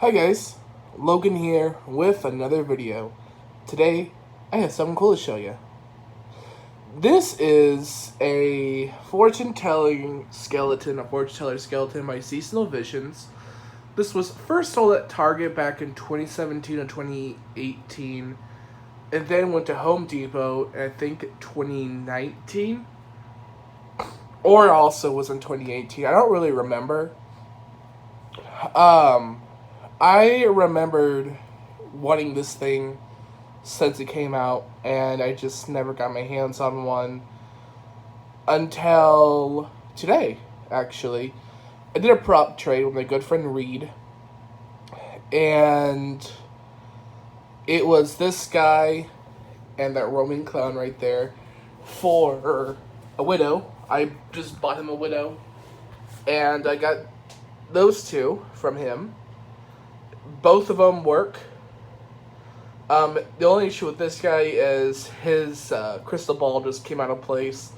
Hi guys, Logan here with another video. Today, I have something cool to show you. This is a fortune teller skeleton by Seasonal Visions. This was first sold at Target back in 2017 and 2018, and then went to Home Depot, I think 2019, or also was in 2018. I don't really remember. I remembered wanting this thing since it came out, and I just never got my hands on one until today, actually. I did a prop trade with my good friend Reed, and it was this guy and that roaming clown right there for a widow. I just bought him a widow, and I got those two from him. Both of them work. The only issue with this guy is his crystal ball just came out of place,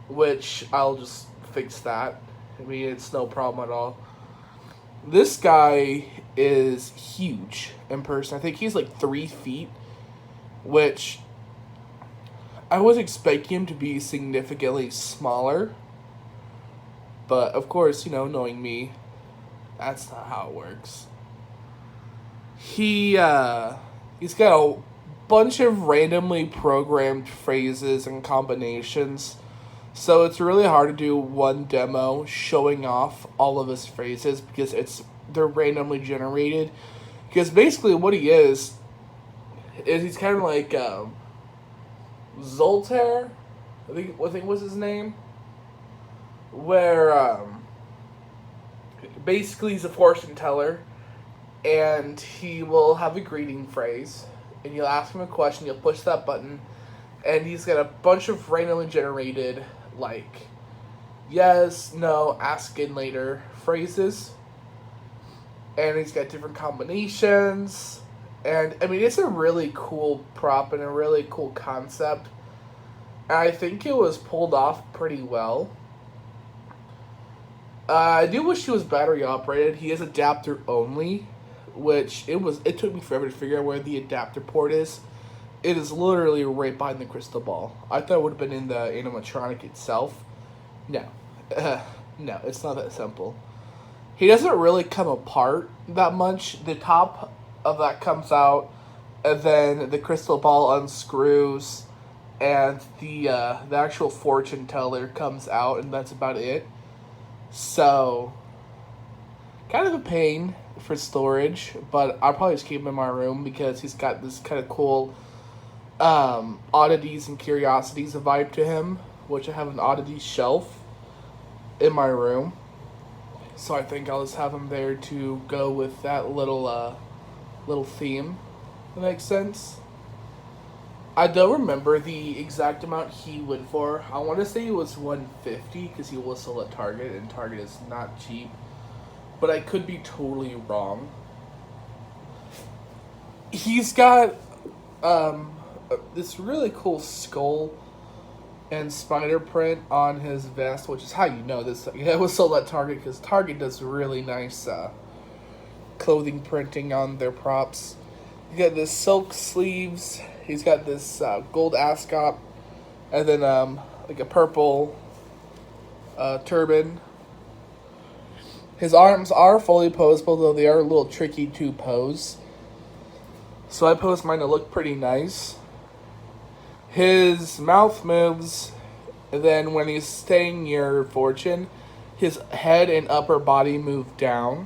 which I'll just fix that. I mean, it's no problem at all. This guy is huge in person. I think he's like 3 feet, which I was expecting him to be significantly smaller. But, of course, knowing me, that's not how it works. He's got a bunch of randomly programmed phrases and combinations, so it's really hard to do one demo showing off all of his phrases because they're randomly generated. Because basically what he is he's kind of like Zoltar, I think was his name, where basically he's a fortune teller. And he will have a greeting phrase, and you'll ask him a question, you'll push that button, and he's got a bunch of randomly generated, like, yes, no, ask again later phrases. And he's got different combinations, and, I mean, it's a really cool prop and a really cool concept. And I think it was pulled off pretty well. I do wish he was battery operated. He is adapter only, which it took me forever to figure out where the adapter port is. It is literally right behind the crystal ball. I thought it would have been in the animatronic itself. No. No, it's not that simple. He doesn't really come apart that much. The top of that comes out, and then the crystal ball unscrews, and the actual fortune teller comes out, and that's about it. So, kind of a pain for storage, but I'll probably just keep him in my room because he's got this kind of cool oddities and curiosities vibe to him, which I have an oddities shelf in my room. So I think I'll just have him there to go with that little theme. That makes sense. I don't remember the exact amount he went for. I want to say it was $150 because he was sold at Target, and Target is not cheap. But I could be totally wrong. He's got this really cool skull and spider print on his vest, which is how you know this. It was sold at Target because Target does really nice clothing printing on their props. He's got this silk sleeves. He's got this gold ascot, and then like a purple turban. His arms are fully posable, though they are a little tricky to pose. So I posed mine to look pretty nice. His mouth moves, and then when he's staying near Fortune, his head and upper body move down.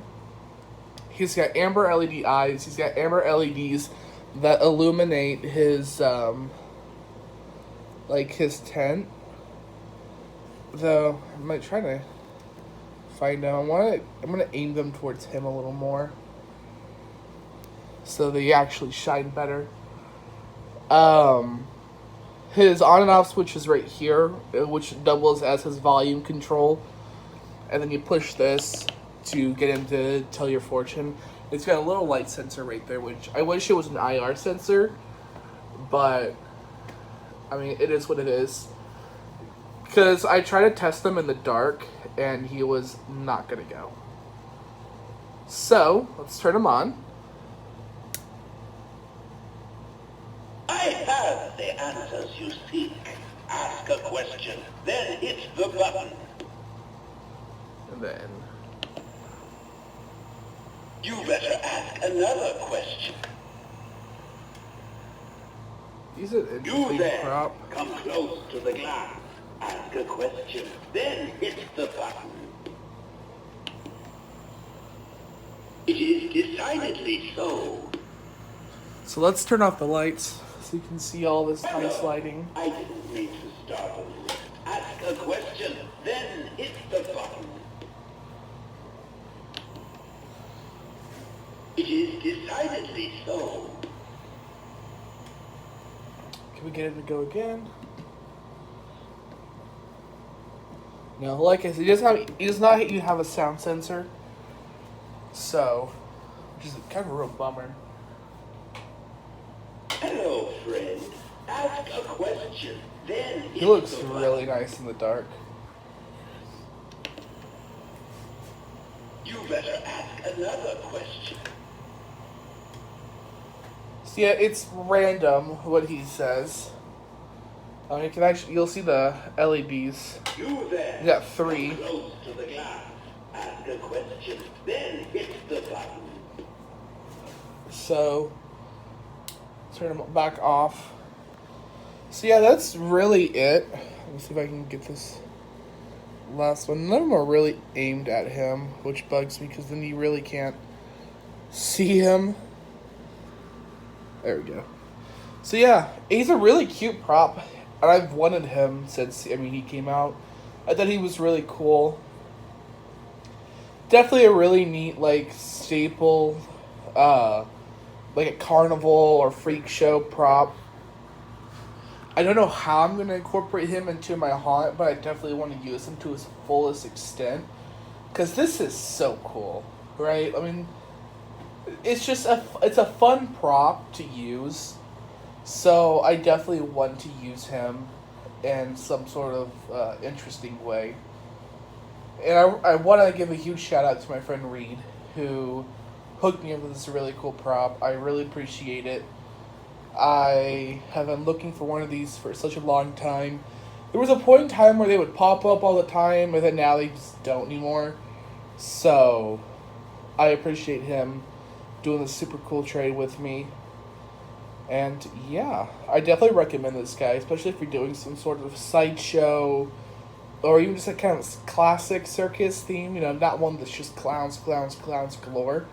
He's got amber LED eyes. He's got amber LEDs that illuminate his his tent. Though I might try to find out. I'm gonna aim them towards him a little more, so they actually shine better. His on and off switch is right here, which doubles as his volume control, and then you push this to get him to tell your fortune. It's got a little light sensor right there, which I wish it was an IR sensor, but I mean, it is what it is. Because I tried to test them in the dark, and he was not going to go. So, let's turn him on. I have the answers you seek. Ask a question, then hit the button. And then... You better ask another question. He's an You interesting then prop. come close to the glass. Ask a question, then hit the button. It is decidedly so. So let's turn off the lights so you can see all this nice Hello. lighting. I didn't mean to startle you. Ask a question, then hit the button. It is decidedly so. Can we get him to go again? No, like I said, he does not even have a sound sensor. So, which is kind of a real bummer. Hello, friend. Ask a question, then hit He looks the button. really nice in the dark. You better ask another question. So yeah, it's random what he says. You can actually, you'll see the LEDs. You then You got 3. come close to the glass. Ask a question, then hit the button. So, turn them back off. So yeah, that's really it. Let me see if I can get this last one. None of them are really aimed at him, which bugs me because then you really can't see him. There we go. So yeah, he's a really cute prop, and I've wanted him since, he came out. I thought he was really cool. Definitely a really neat, staple, like a carnival or freak show prop. I don't know how I'm going to incorporate him into my haunt, but I definitely want to use him to his fullest extent. Because this is so cool, right? It's just it's a fun prop to use. So I definitely want to use him in some sort of interesting way. And I want to give a huge shout out to my friend Reed, who hooked me up with this really cool prop. I really appreciate it. I have been looking for one of these for such a long time. There was a point in time where they would pop up all the time, but then now they just don't anymore. So, I appreciate him doing this super cool trade with me. And yeah, I definitely recommend this guy, especially if you're doing some sort of sideshow or even just a kind of classic circus theme, not one that's just clowns galore.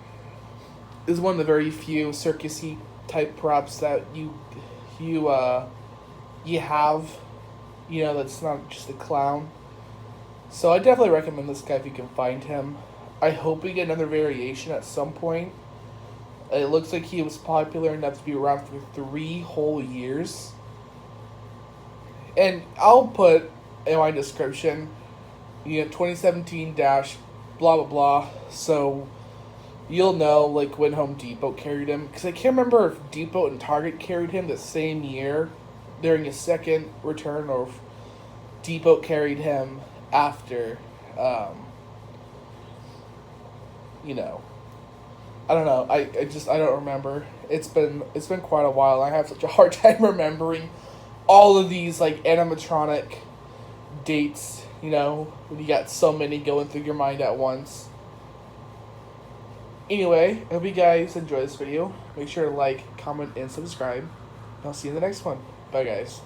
This is one of the very few circusy type props that you have, that's not just a clown. So I definitely recommend this guy if you can find him. I hope we get another variation at some point. It looks like he was popular enough to be around for 3 whole years. And I'll put in my description, 2017 dash blah blah blah. So you'll know when Home Depot carried him, because I can't remember if Depot and Target carried him the same year during his second return, or if Depot carried him after. I don't know. I don't remember. It's been quite a while. I have such a hard time remembering all of these animatronic dates. When you got so many going through your mind at once. Anyway, I hope you guys enjoy this video. Make sure to like, comment, and subscribe. I'll see you in the next one. Bye, guys.